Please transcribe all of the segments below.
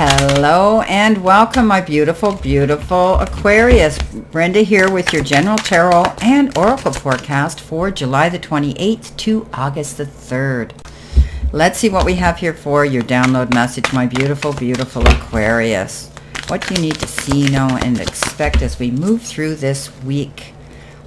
Hello and welcome, my beautiful, beautiful Aquarius. Brenda here with your general tarot and oracle forecast for July the 28th to August the 3rd. Let's see what we have here for your download message, my beautiful, beautiful Aquarius. What do you need to see, know, and expect as we move through this week?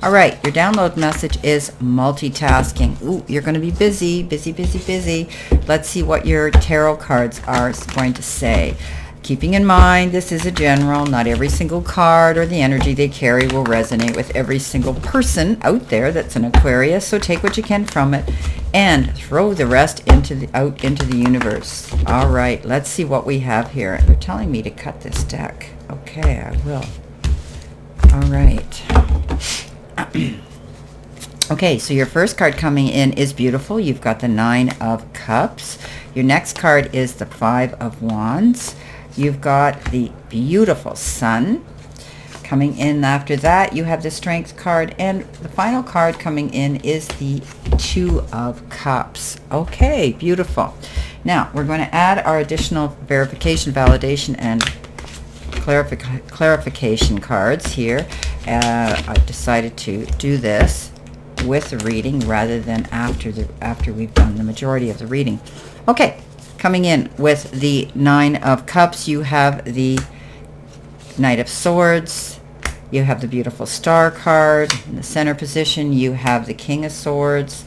All right, your download message is multitasking. Ooh, you're going to be busy, busy, busy, busy. Let's see what your tarot cards are going to say. Keeping in mind, this is a general. Not every single card or the energy they carry will resonate with every single person out there that's an Aquarius. So take what you can from it and throw the rest out into the universe. All right, let's see what we have here. They're telling me to cut this deck. Okay, I will. All right. Okay, so your first card coming in is beautiful. You've got the 9 of Cups. Your next card is the 5 of Wands. You've got the beautiful Sun. Coming in after that, you have the Strength card. And the final card coming in is the 2 of Cups. Okay, beautiful. Now, we're going to add our additional verification, validation, and clarification cards here. I decided to do this with the reading rather than after we've done the majority of the reading. Okay, coming in with the 9 of Cups, you have the Knight of Swords. You have the beautiful Star card. In the center position, you have the King of Swords.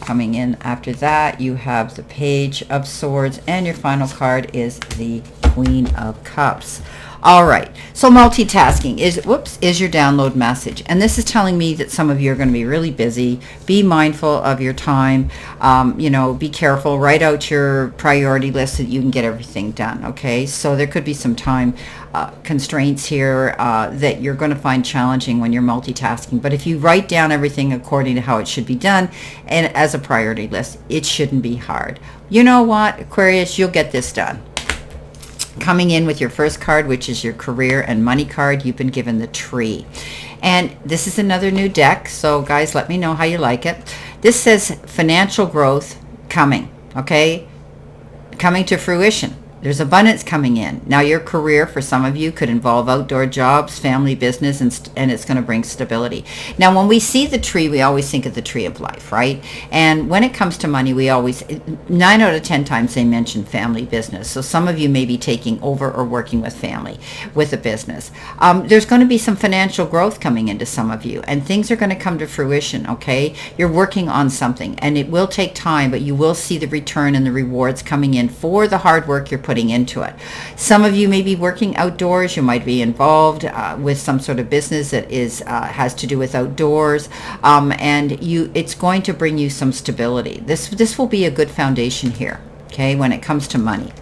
Coming in after that, you have the Page of Swords, and your final card is the Queen of Cups. All right, so multitasking is your download message, and this is telling me that some of you are going to be really busy. Be mindful of your time. Be careful. Write out your priority list so that you can get everything done. Okay, so there could be some time constraints here that you're going to find challenging when you're multitasking. But if you write down everything according to how it should be done and as a priority list, it shouldn't be hard. You know what, Aquarius, you'll get this done. Coming in with your first card, which is your career and money card, you've been given the Tree. And this is another new deck, so guys, let me know how you like it. This says financial growth coming, okay? Coming to fruition. There's abundance coming in. Now, your career, for some of you, could involve outdoor jobs, family business, and it's going to bring stability. Now, when we see the tree, we always think of the tree of life, right? And when it comes to money, we always, 9 out of 10 times they mention family business. So some of you may be taking over or working with family, with a business. There's going to be some financial growth coming into some of you, and things are going to come to fruition, okay? You're working on something, and it will take time, but you will see the return and the rewards coming in for the hard work you're putting into it. Some of you may be working outdoors. You might be involved with some sort of business that has to do with outdoors, and it's going to bring you some stability. This will be a good foundation here, okay, when it comes to money.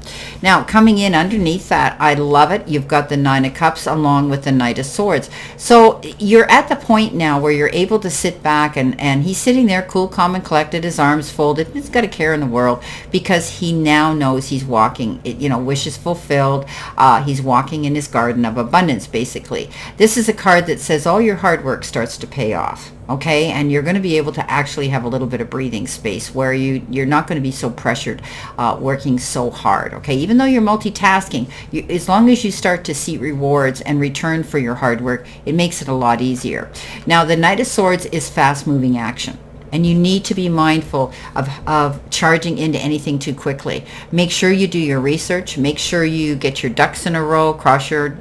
Now, coming in underneath that, I love it. You've got the 9 of Cups along with the Knight of Swords. So you're at the point now where you're able to sit back, and he's sitting there cool, calm, and collected, his arms folded. He's got a care in the world because he now knows he's walking, wishes fulfilled. He's walking in his garden of abundance, basically. This is a card that says all your hard work starts to pay off. Okay, and you're going to be able to actually have a little bit of breathing space where you're not going to be so pressured working so hard. Okay, even though you're multitasking, as long as you start to see rewards and return for your hard work, it makes it a lot easier. Now, the Knight of Swords is fast-moving action, and you need to be mindful of charging into anything too quickly. Make sure you do your research. Make sure you get your ducks in a row, cross your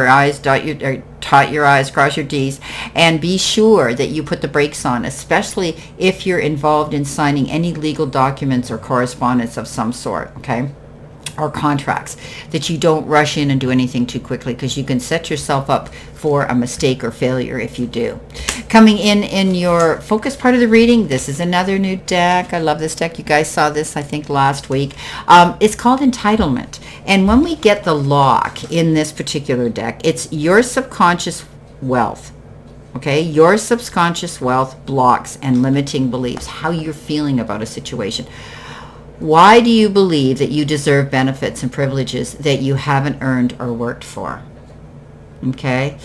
I's, dot your I's, cross your D's, and be sure that you put the brakes on, especially if you're involved in signing any legal documents or correspondence of some sort, okay? Or contracts, that you don't rush in and do anything too quickly, because you can set yourself up for a mistake or failure if you do. Coming in your focus part of the reading, this is another new deck. I love this deck. You guys saw this, I think, last week. It's called Entitlement. And when we get the lock in this particular deck, it's your subconscious wealth. Okay, your subconscious wealth blocks and limiting beliefs, how you're feeling about a situation. Why do you believe that you deserve benefits and privileges that you haven't earned or worked for? Okay.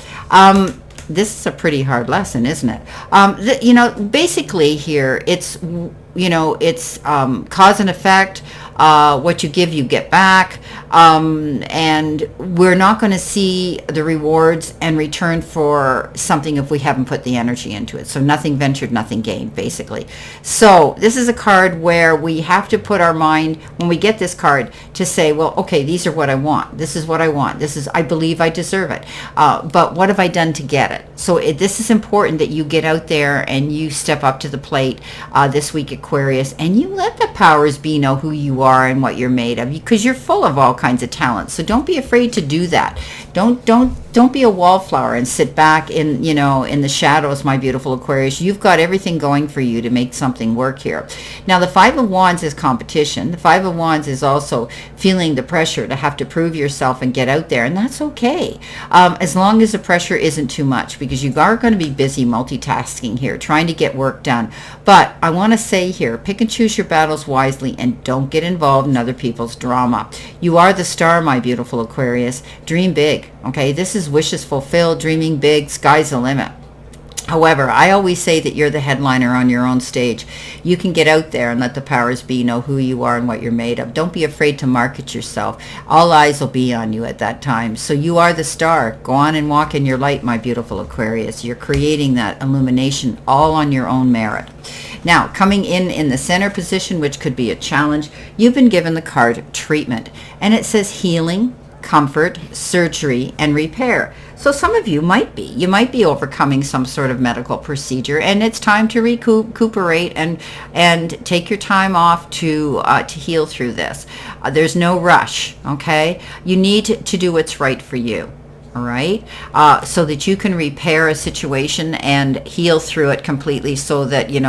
This is a pretty hard lesson, isn't it? Basically here, it's cause and effect. What you give, you get back. And we're not going to see the rewards and return for something if we haven't put the energy into it. So nothing ventured, nothing gained, basically. So this is a card where we have to put our mind, when we get this card, to say, well, okay, these are what I want. This is what I want. This is, I believe I deserve it. But what have I done to get it? So this is important that you get out there and you step up to the plate this week, Aquarius, and you let the powers be know who you are and what you're made of, because you're full of all kinds of talents. So don't be afraid to do that. Don't be a wallflower and sit back in the shadows, my beautiful Aquarius. You've got everything going for you to make something work here. Now, the Five of Wands is competition. The Five of Wands is also feeling the pressure to have to prove yourself and get out there, and that's okay, as long as the pressure isn't too much, because you are going to be busy multitasking here, trying to get work done. But I want to say here, pick and choose your battles wisely and don't get involved in other people's drama. You are the star, my beautiful Aquarius. Dream big, okay? This is wishes fulfilled, dreaming big, sky's the limit. However, I always say that you're the headliner on your own stage. You can get out there and let the powers be know who you are and what you're made of. Don't be afraid to market yourself. All eyes will be on you at that time. So you are the star. Go on and walk in your light, my beautiful Aquarius. You're creating that illumination all on your own merit. Now, coming in the center position, which could be a challenge, you've been given the card Treatment. And it says healing, comfort, surgery, and repair. So some of you might be overcoming some sort of medical procedure, and it's time to recuperate and take your time off to heal through this. There's no rush, okay? You need to do what's right for you. All right, so that you can repair a situation and heal through it completely, so that you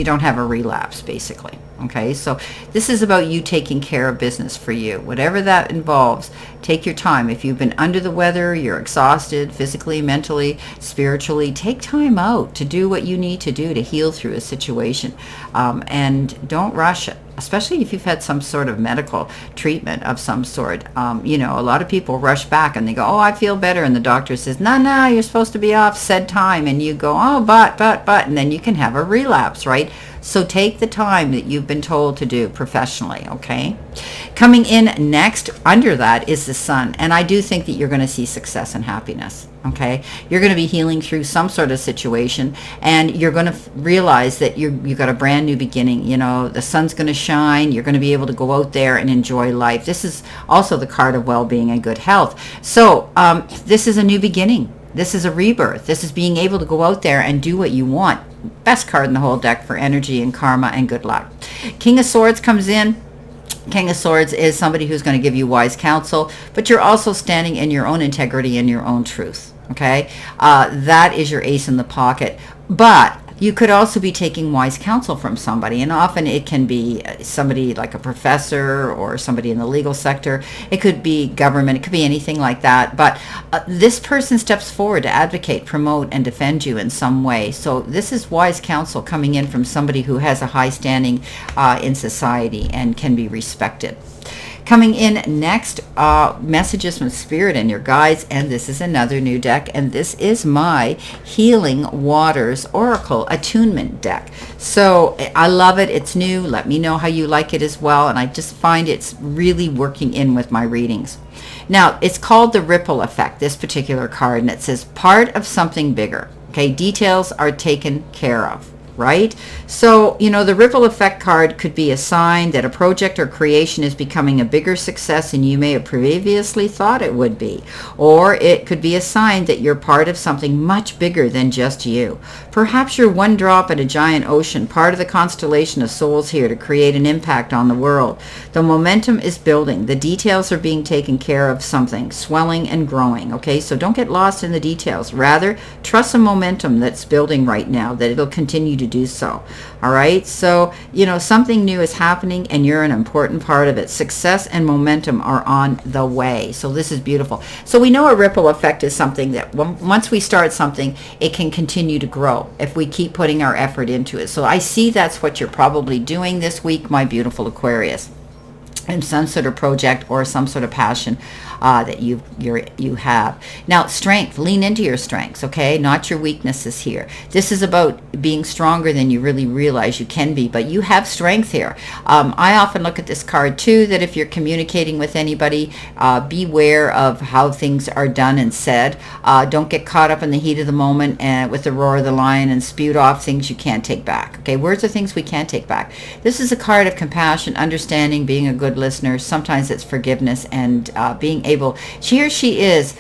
don't have a relapse, basically. Okay, so this is about you taking care of business for you, whatever that involves. Take your time. If you've been under the weather, you're exhausted physically, mentally, spiritually, take time out to do what you need to do to heal through a situation, and don't rush it, especially if you've had some sort of medical treatment of some sort. A lot of people rush back and they go, oh, I feel better, and the doctor says, no, you're supposed to be off said time, and you go, oh, but, and then you can have a relapse, right? So take the time that you've been told to do professionally, okay? Coming in next under that is the Sun, and I do think that you're going to see success and happiness, okay? You're going to be healing through some sort of situation, and you're going to realize that you've got a brand new beginning. The sun's going to shine. You're going to be able to go out there and enjoy life. This is also the card of well-being and good health. So this is a new beginning. This is a rebirth. This is being able to go out there and do what you want. Best card in the whole deck for energy and karma and good luck. King of Swords comes in. King of Swords is somebody who's going to give you wise counsel, but you're also standing in your own integrity and your own truth. Okay, that is your ace in the pocket. But you could also be taking wise counsel from somebody, and often it can be somebody like a professor or somebody in the legal sector. It could be government. It could be anything like that. But this person steps forward to advocate, promote, and defend you in some way. So this is wise counsel coming in from somebody who has a high standing in society and can be respected. Coming in next, messages from Spirit and your guides, and this is another new deck, and this is my Healing Waters Oracle Attunement deck. So I love it. It's new. Let me know how you like it as well, and I just find it's really working in with my readings. Now, it's called the Ripple Effect, this particular card, and it says part of something bigger. Okay, details are taken care of. Right? So, the ripple effect card could be a sign that a project or creation is becoming a bigger success than you may have previously thought it would be. Or it could be a sign that you're part of something much bigger than just you. Perhaps you're one drop in a giant ocean, part of the constellation of souls here to create an impact on the world. The momentum is building. The details are being taken care of, something swelling and growing. Okay, so don't get lost in the details. Rather, trust the momentum that's building right now, that it'll continue to do so. All right, so something new is happening and you're an important part of it. Success and momentum are on the way. So this is beautiful. So we know a ripple effect is something that once we start something, it can continue to grow if we keep putting our effort into it. So I see that's what you're probably doing this week, my beautiful Aquarius. and some sort of project or some sort of passion that you have. Now, strength, lean into your strengths, okay? Not your weaknesses here. This is about being stronger than you really realize you can be, but you have strength here. I often look at this card too, that if you're communicating with anybody, beware of how things are done and said. Don't get caught up in the heat of the moment and with the roar of the lion and spewed off things you can't take back, okay? Words are things we can't take back. This is a card of compassion, understanding, being a good listener. Sometimes it's forgiveness and being able, she is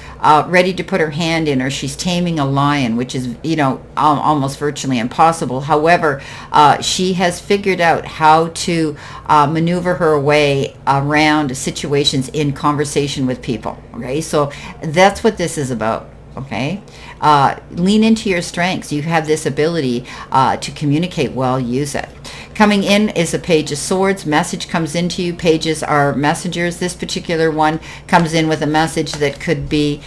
ready to put her hand in, or she's taming a lion, which is, almost virtually impossible. However, she has figured out how to maneuver her way around situations in conversation with people. Okay, so that's what this is about. Okay, lean into your strengths. You have this ability to communicate well. Use it. Coming in is a page of swords. Message comes into you. Pages are messengers. This particular one comes in with a message that could be,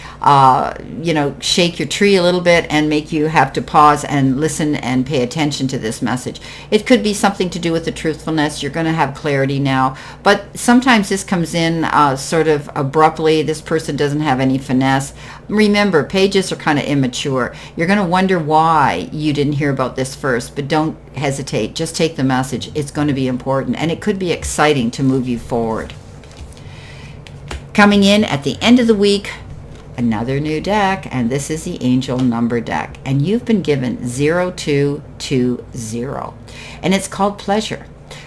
shake your tree a little bit and make you have to pause and listen and pay attention to this message. It could be something to do with the truthfulness. You're going to have clarity now. But sometimes this comes in sort of abruptly. This person doesn't have any finesse. Remember, pages are kind of immature. You're going to wonder why you didn't hear about this first, but don't hesitate. Just take the message. It's going to be important, and it could be exciting to move you forward. Coming in at the end of the week, another new deck, and this is the Angel Number deck, and you've been given 0220, and it's called Pleasure.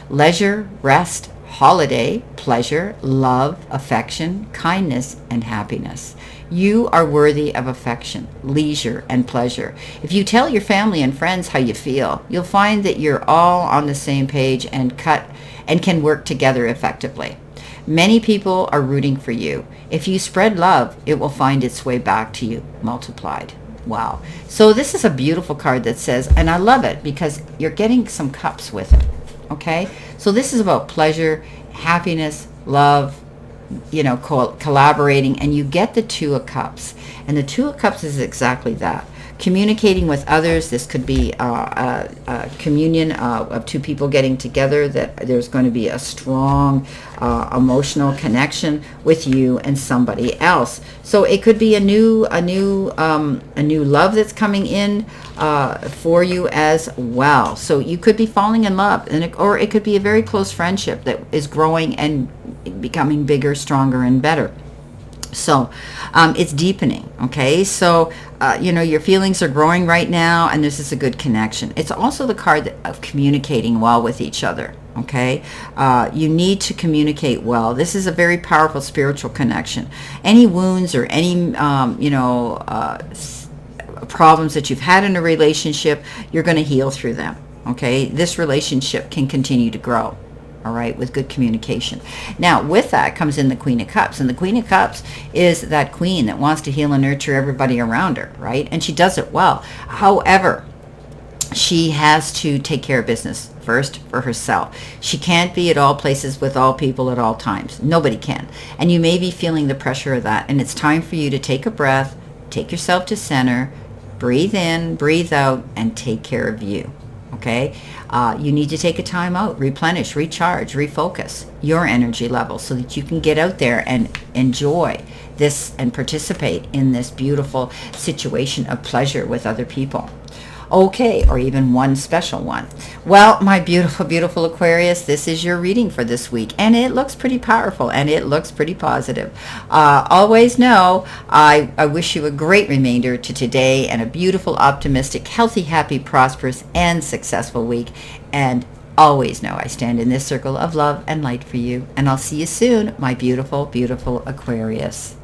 Leisure, rest, holiday, pleasure, love, affection, kindness, and happiness. You are worthy of affection, leisure, and pleasure. If you tell your family and friends how you feel, you'll find that you're all on the same page and can work together effectively. Many people are rooting for you. If you spread love, it will find its way back to you multiplied. Wow. So this is a beautiful card that says, and I love it because you're getting some cups with it. Okay? So this is about pleasure, happiness, love, collaborating, and you get the Two of Cups. And the Two of Cups is exactly that. Communicating with others. This could be a communion of two people getting together, that there's going to be a strong emotional connection with you and somebody else. So it could be a new love that's coming in for you as well. So you could be falling in love, or it could be a very close friendship that is growing and becoming bigger, stronger, and better. So it's deepening. Okay, so your feelings are growing right now, and this is a good connection. It's also the card of communicating well with each other. Okay, you need to communicate well. This is a very powerful spiritual connection. Any wounds or any problems that you've had in a relationship, you're going to heal through them. Okay, this relationship can continue to grow. All right, with good communication. Now, with that comes in the Queen of Cups. And the Queen of Cups is that queen that wants to heal and nurture everybody around her, right? And she does it well. However, she has to take care of business first for herself. She can't be at all places with all people at all times. Nobody can. And you may be feeling the pressure of that. And it's time for you to take a breath, take yourself to center, breathe in, breathe out, and take care of you. Okay, you need to take a time out, replenish, recharge, refocus your energy level so that you can get out there and enjoy this and participate in this beautiful situation of pleasure with other people. Okay, or even one special one. Well, my beautiful, beautiful Aquarius, this is your reading for this week, and it looks pretty powerful, and it looks pretty positive. Always know, I wish you a great remainder to today, and a beautiful, optimistic, healthy, happy, prosperous, and successful week. And always know I stand in this circle of love and light for you, and I'll see you soon, my beautiful, beautiful Aquarius.